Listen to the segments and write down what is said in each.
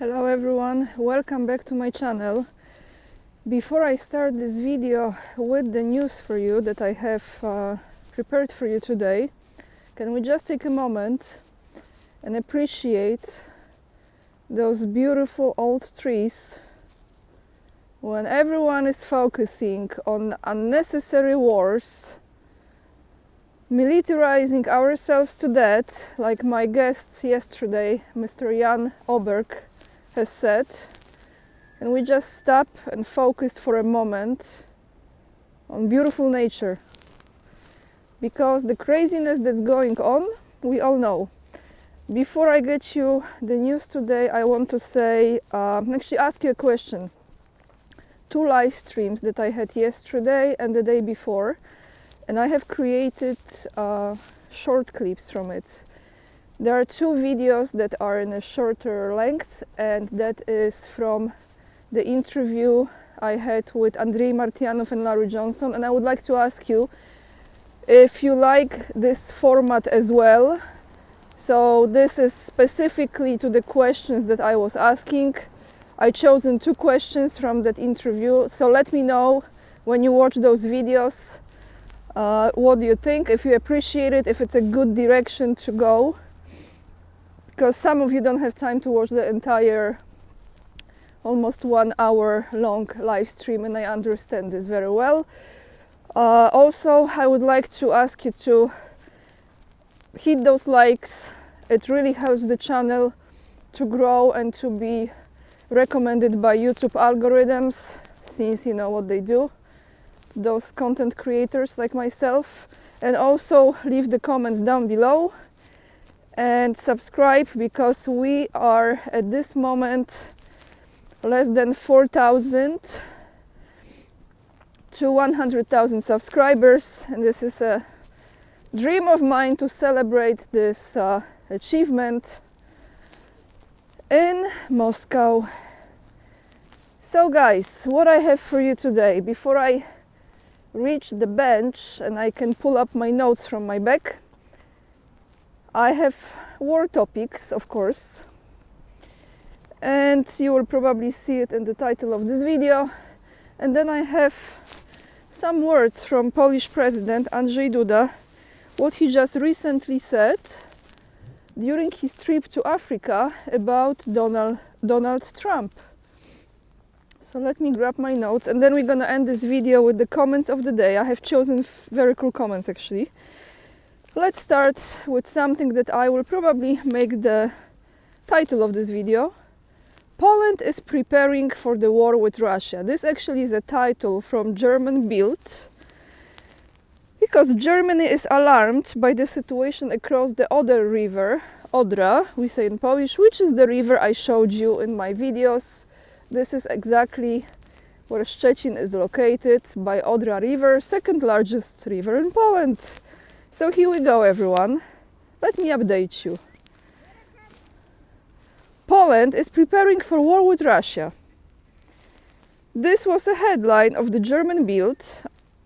Hello everyone, welcome back to my channel. Before I start this video with the news for you that I have prepared for you today, can we just take a moment and appreciate those beautiful old trees when everyone is focusing on unnecessary wars, militarizing ourselves to death, like my guest yesterday, Mr. Jan Oberg, has said, and we just stop and focus for a moment on beautiful nature, because the craziness that's going on, we all know. Before I get you the news today, I want to say, actually ask you a question. 2 live streams that I had yesterday and the day before, and I have created short clips from it. There are 2 videos that are in a shorter length, and that is from the interview I had with Andrzej Martianov and Larry Johnson, and I would like to ask you if you like this format as well. So this is specifically to the questions that I was asking. I chosen 2 questions from that interview, so let me know when you watch those videos what do you think, if you appreciate it, if it's a good direction to go. Because some of you don't have time to watch the entire almost 1 hour long live stream, and I understand this very well. Also, I would like to ask you to hit those likes. It really helps the channel to grow and to be recommended by YouTube algorithms, since you know what they do, those content creators like myself. And also leave the comments down below and subscribe, because we are at this moment less than 4,000 to 100,000 subscribers, and this is a dream of mine to celebrate this achievement in Moscow. So guys, what I have for you today, before I reach the bench and I can pull up my notes from my bag, I have war topics, of course, and you will probably see it in the title of this video. And then I have some words from Polish President Andrzej Duda, what he just recently said during his trip to Africa about Donald Trump. So let me grab my notes, and then we're gonna end this video with the comments of the day. I have chosen very cool comments actually. Let's start with something that I will probably make the title of this video. Poland is preparing for the war with Russia. This actually is a title from German Bild, because Germany is alarmed by the situation across the Oder River, Odra, we say in Polish, which is the river I showed you in my videos. This is exactly where Szczecin is located, by Odra River, second largest river in Poland. So here we go, everyone. Let me update you. Poland is preparing for war with Russia. This was a headline of the German Bild.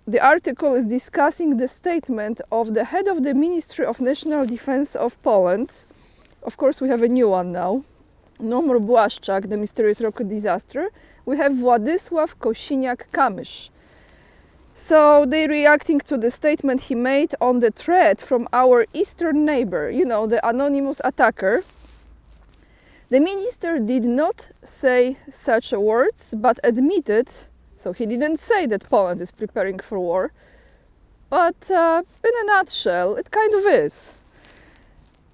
The article is discussing the statement of the head of the Ministry of National Defense of Poland. Of course, we have a new one now. No more Błaszczak, the mysterious rocket disaster. We have Władysław Kosiniak-Kamysz. So they're reacting to the statement he made on the threat from our eastern neighbor, you know, the anonymous attacker. The minister did not say such words, but admitted, so he didn't say that Poland is preparing for war, but in a nutshell, it kind of is.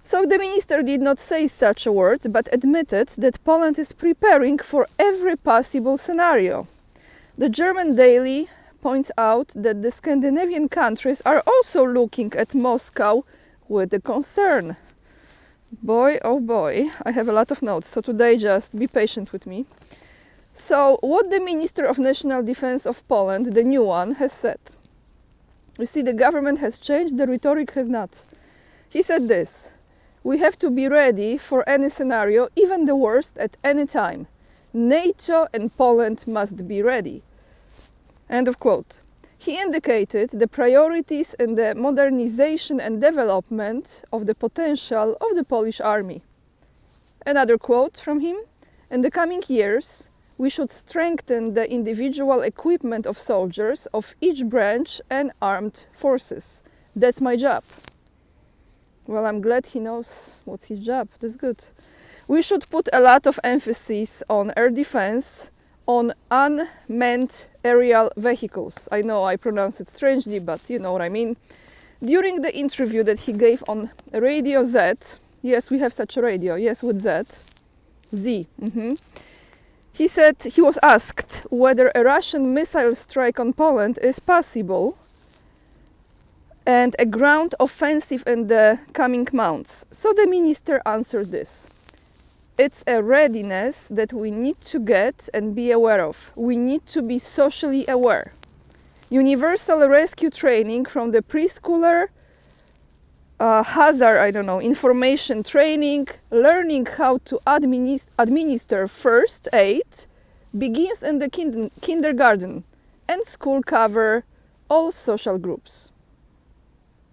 So the minister did not say such words, but admitted that Poland is preparing for every possible scenario. The German daily points out that the Scandinavian countries are also looking at Moscow with a concern. Boy, oh boy, I have a lot of notes, so today just be patient with me. So, what the Minister of National Defense of Poland, the new one, has said. You see, the government has changed, the rhetoric has not. He said this: we have to be ready for any scenario, even the worst, at any time. NATO and Poland must be ready. End of quote. He indicated the priorities in the modernization and development of the potential of the Polish army. Another quote from him: In the coming years, we should strengthen the individual equipment of soldiers of each branch and armed forces. That's my job. Well, I'm glad he knows what's his job. That's good. We should put a lot of emphasis on air defense, on unmanned aerial vehicles. I know I pronounce it strangely, but you know what I mean. During the interview that he gave on Radio Z, yes, we have such a radio, yes, with Z. He said, he was asked whether a Russian missile strike on Poland is possible and a ground offensive in the coming months. So the minister answered this. It's a readiness that we need to get and be aware of. We need to be socially aware. Universal rescue training from the preschooler, information training, learning how to administer first aid begins in the kindergarten, and school cover all social groups.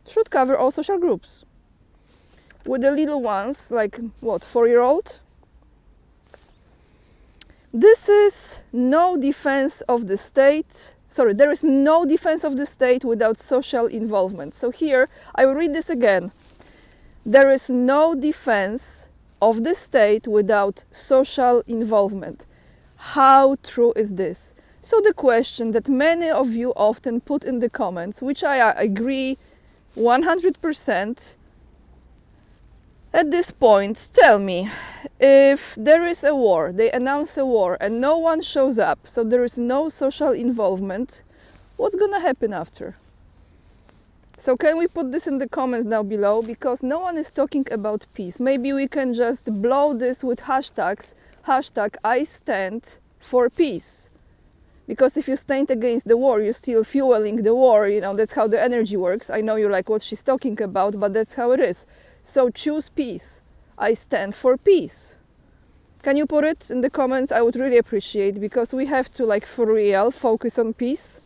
Should cover all social groups. With the little ones, like what, 4-year-old? This is no defense of the state. Sorry, there is no defense of the state without social involvement. So here, I will read this again. There is no defense of the state without social involvement. How true is this? So the question that many of you often put in the comments, which I agree 100%, at this point, tell me, if there is a war, they announce a war and no one shows up, so there is no social involvement, what's gonna happen after? So can we put this in the comments down below, because no one is talking about peace. Maybe we can just blow this with hashtags, hashtag I stand for peace. Because if you stand against the war, you're still fueling the war, you know, that's how the energy works. I know you like what she's talking about, but that's how it is. So choose peace. I stand for peace. Can you put it in the comments? I would really appreciate, because we have to, like, for real, focus on peace.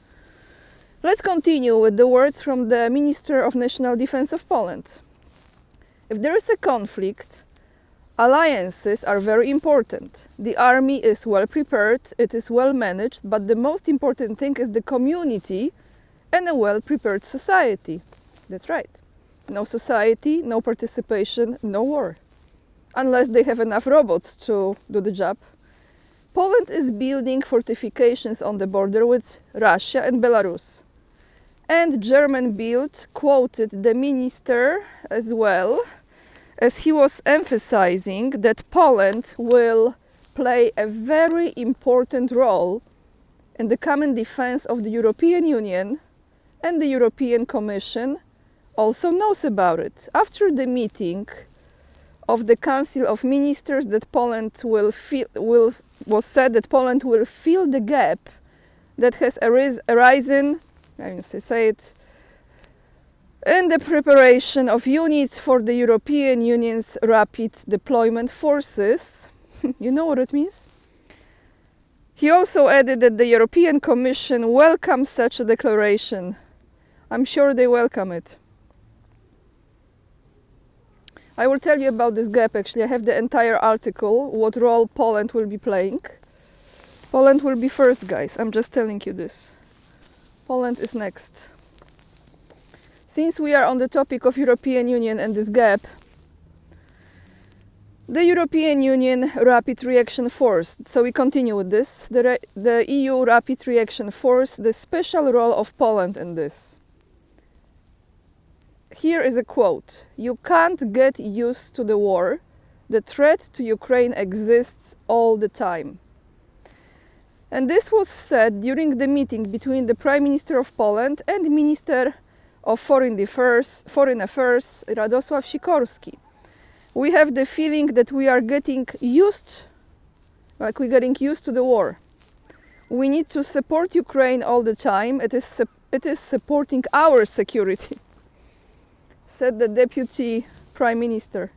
Let's continue with the words from the Minister of National Defense of Poland. If there is a conflict, alliances are very important. The army is well prepared, it is well managed, but the most important thing is the community and a well-prepared society. That's right. No society, no participation, no war. Unless they have enough robots to do the job. Poland is building fortifications on the border with Russia and Belarus. And German Bild quoted the minister as well, as he was emphasizing that Poland will play a very important role in the common defense of the European Union, and the European Commission also knows about it. After the meeting of the Council of Ministers, that Poland was said that Poland will fill the gap that has arisen, in the preparation of units for the European Union's rapid deployment forces. You know what it means? He also added that the European Commission welcomes such a declaration. I'm sure they welcome it. I will tell you about this gap actually. I have the entire article, what role Poland will be playing. Poland will be first, guys. I'm just telling you this. Poland is next. Since we are on the topic of European Union and this gap, the European Union Rapid Reaction Force. So we continue with this. The EU Rapid Reaction Force, the special role of Poland in this. Here is a quote. You can't get used to the war. The threat to Ukraine exists all the time. And this was said during the meeting between the Prime Minister of Poland and the Minister of Foreign Affairs, Radosław Sikorski. We have the feeling that we are getting used, we're getting used to the war. We need to support Ukraine all the time. It is supporting our security, said the Deputy Prime Minister.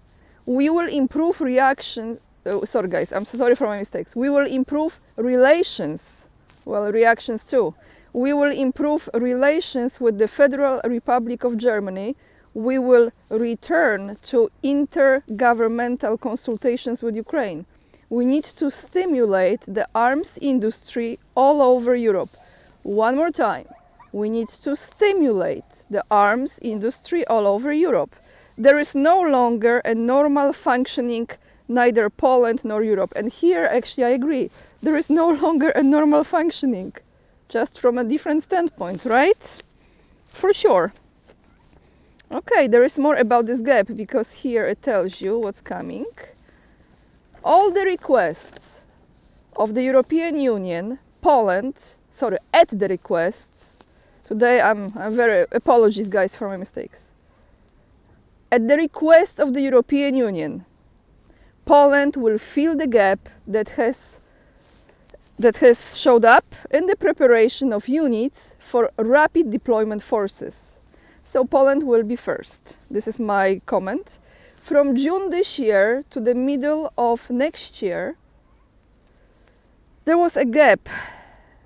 We will improve reaction. Sorry guys, I'm so sorry for my mistakes. We will improve relations. Well, reactions too. We will improve relations with the Federal Republic of Germany. We will return to intergovernmental consultations with Ukraine. We need to stimulate the arms industry all over Europe. One more time. We need to stimulate the arms industry all over Europe. There is no longer a normal functioning neither Poland nor Europe. And here actually I agree. There is no longer a normal functioning, just from a different standpoint, right? For sure. Okay, there is more about this gap because here it tells you what's coming. All the requests of the European Union, at the requests, today I'm very, apologies guys for my mistakes. At the request of the European Union, Poland will fill the gap that has showed up in the preparation of units for rapid deployment forces. So Poland will be first. This is my comment. From June this year to the middle of next year, there was a gap.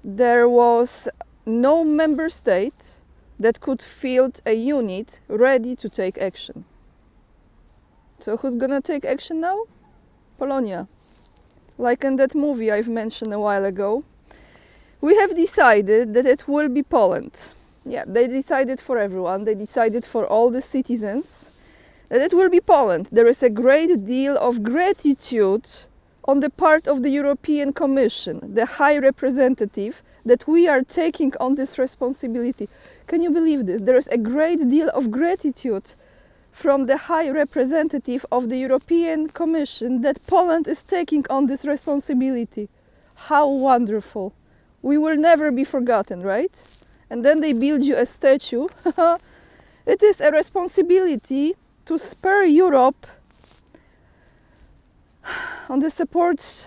There was no member state that could field a unit ready to take action. So who's gonna take action now? Polonia. Like in that movie I've mentioned a while ago. We have decided that it will be Poland. Yeah, they decided for everyone. They decided for all the citizens that it will be Poland. There is a great deal of gratitude on the part of the European Commission, the High Representative, that we are taking on this responsibility. Can you believe this? There is a great deal of gratitude from the High Representative of the European Commission that Poland is taking on this responsibility. How wonderful. We will never be forgotten, right? And then they build you a statue. It is a responsibility to spur Europe on the support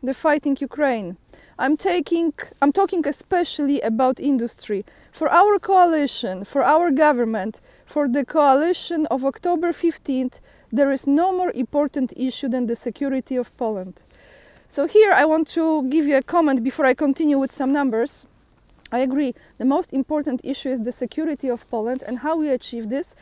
the fighting Ukraine. I'm talking especially about industry. For our coalition, for our government, for the coalition of October 15th, there is no more important issue than the security of Poland. So here I want to give you a comment before I continue with some numbers. I agree, the most important issue is the security of Poland, and how we achieve this.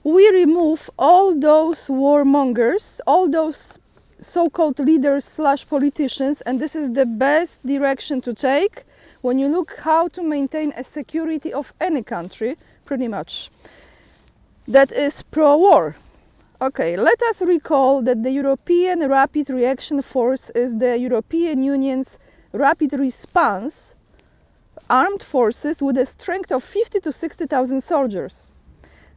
We remove all those warmongers, all those so-called leaders / politicians, and this is the best direction to take when you look how to maintain a security of any country, pretty much, that is pro-war. Okay, let us recall that the European Rapid Reaction Force is the European Union's rapid response armed forces with a strength of 50 to 60,000 soldiers.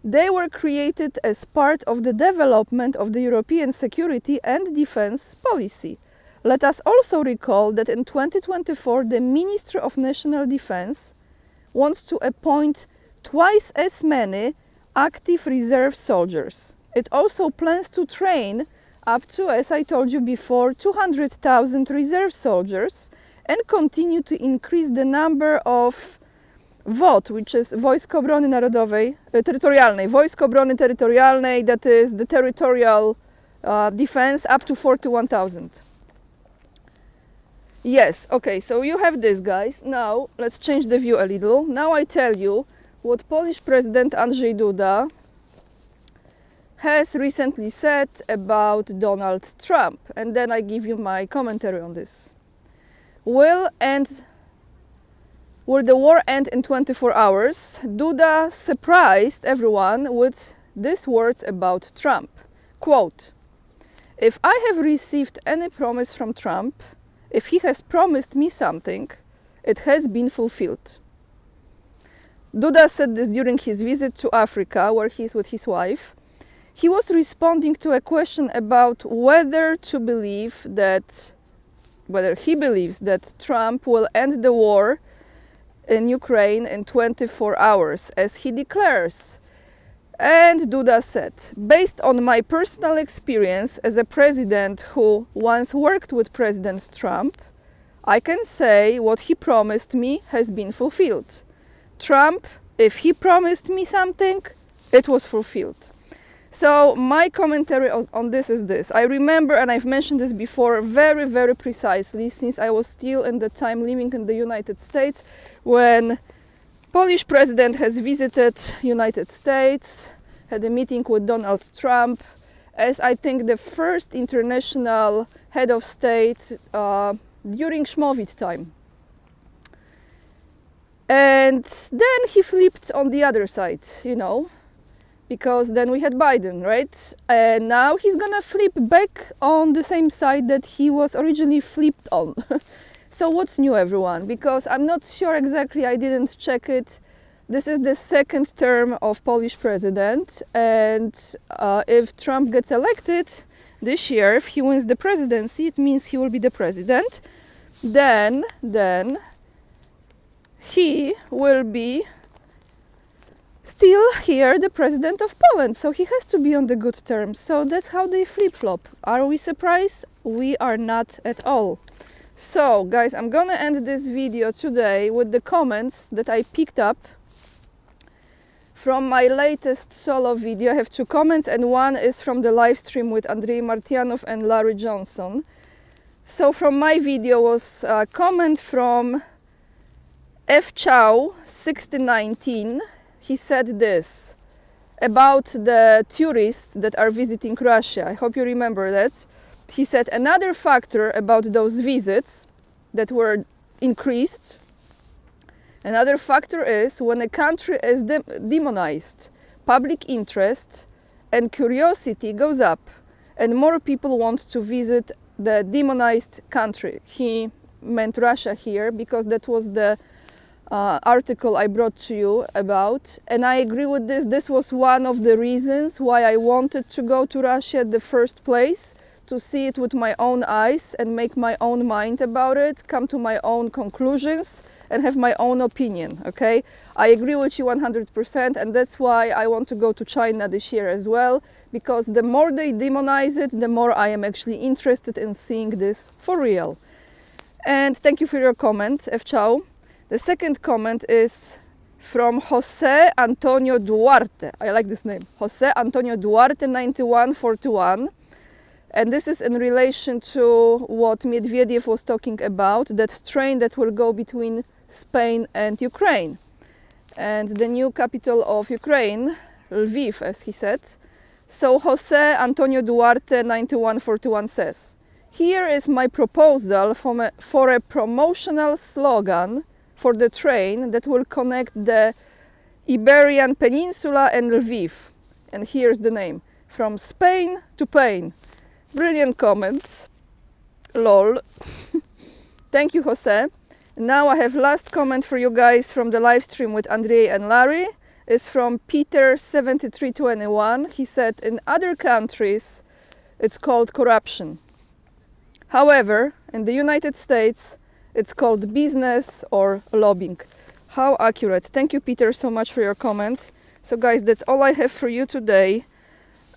They were created as part of the development of the European security and defense policy. Let us also recall that in 2024 the Ministry of National Defense wants to appoint twice as many active reserve soldiers. It also plans to train up to, as I told you before, 200,000 reserve soldiers and continue to increase the number of WOT, which is Wojsko Obrony Narodowej, Terytorialnej, Wojsko Obrony Terytorialnej, that is the territorial defense, up to 41,000. Yes, okay, so you have this, guys. Now, let's change the view a little. Now I tell you what Polish President Andrzej Duda has recently said about Donald Trump, and then I give you my commentary on this. Will the war end in 24 hours? Duda surprised everyone with these words about Trump. Quote, "If I have received any promise from Trump, if he has promised me something, it has been fulfilled." Duda said this during his visit to Africa, where he is with his wife. He was responding to a question about whether he believes that Trump will end the war in Ukraine in 24 hours, as he declares. And Duda said, "Based on my personal experience as a president who once worked with President Trump, I can say what he promised me has been fulfilled. Trump, if he promised me something, it was fulfilled." So my commentary on this is this. I remember, and I've mentioned this before very, very precisely, since I was still in the time living in the United States, when Polish president has visited United States, had a meeting with Donald Trump, as I think the first international head of state during Schmovid time. And then he flipped on the other side, you know, because then we had Biden, right? And now he's gonna flip back on the same side that he was originally flipped on. So what's new, everyone? Because I'm not sure exactly, I didn't check it. This is the second term of Polish president, and if Trump gets elected this year, if he wins the presidency, it means he will be the president. Then he will be still here the president of Poland, so he has to be on the good terms. So that's how they flip-flop. Are we surprised? We are not at all. So guys, I'm gonna end this video today with the comments that I picked up from my latest solo video. I have 2 comments, and one is from the live stream with Andrzej Martianov and Larry Johnson. So from my video was a comment from F. Chow 1619. He said this about the tourists that are visiting Russia. I hope you remember that. He said another factor about those visits that were increased, another factor is when a country is demonized, public interest and curiosity goes up and more people want to visit the demonized country. He meant Russia here because that was the article I brought to you about, and I agree with this. This was one of the reasons why I wanted to go to Russia in the first place, to see it with my own eyes and make my own mind about it, come to my own conclusions and have my own opinion, okay? I agree with you 100%, and that's why I want to go to China this year as well, because the more they demonize it, the more I am actually interested in seeing this for real. And thank you for your comment, F. Chow. The second comment is from Jose Antonio Duarte. I like this name. Jose Antonio Duarte 9141. And this is in relation to what Medvedev was talking about, that train that will go between Spain and Ukraine. And the new capital of Ukraine, Lviv, as he said. So Jose Antonio Duarte 9141 says, here is my proposal for a promotional slogan for the train that will connect the Iberian Peninsula and Lviv. And here's the name, from Spain to Pain. Brilliant comments. Lol. Thank you, Jose. Now I have last comment for you guys from the live stream with Andrzej and Larry. It's from Peter7321. He said, in other countries it's called corruption. However, in the United States it's called business or lobbying. How accurate. Thank you, Peter, so much for your comment. So guys, that's all I have for you today.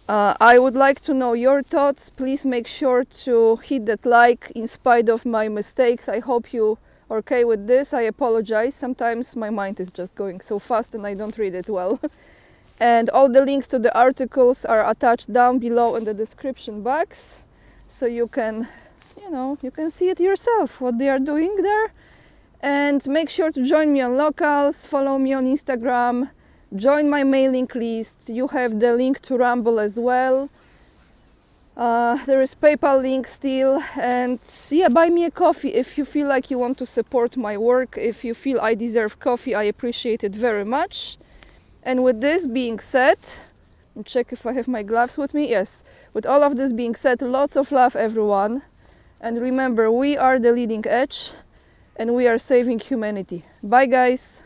I would like to know your thoughts. Please make sure to hit that like in spite of my mistakes. I hope you are okay with this. I apologize. Sometimes my mind is just going so fast and I don't read it well. And all the links to the articles are attached down below in the description box. So you can, you can see it yourself, what they are doing there. And make sure to join me on Locals, follow me on Instagram, join my mailing list. You have the link to Rumble as well. There is PayPal link still, and yeah, buy me a coffee if you feel like you want to support my work. If you feel I deserve coffee, I appreciate it very much. And with this being said, check if I have my gloves with me. Yes, with all of this being said, lots of love, everyone. And remember, we are the leading edge and we are saving humanity. Bye, guys.